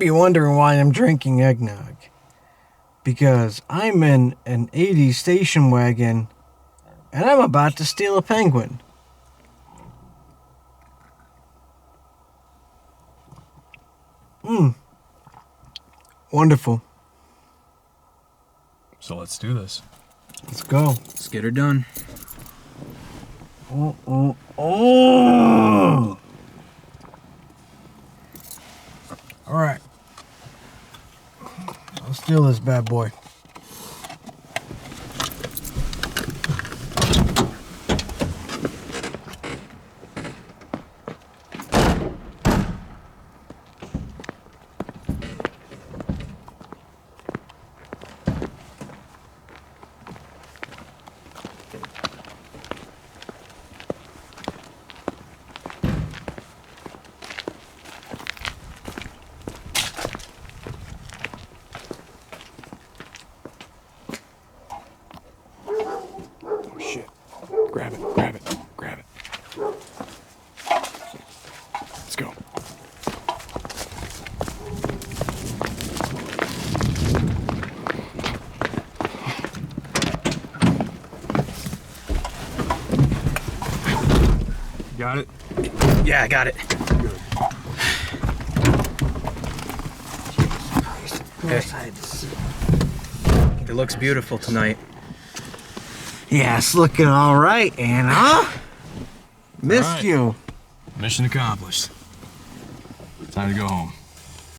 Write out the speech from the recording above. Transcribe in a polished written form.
be wondering why I'm drinking eggnog. Because I'm in an 80s station wagon and I'm about to steal a penguin. Wonderful. So let's do this. Let's go. Let's get her done. Oh. All right. I'll steal this bad boy. Grab it, grab it, grab it. Let's go. Got it? Yeah, I got it. Okay. It looks beautiful tonight. Yeah, it's looking all right, Anna. Missed right. you. Mission accomplished. Time to go home.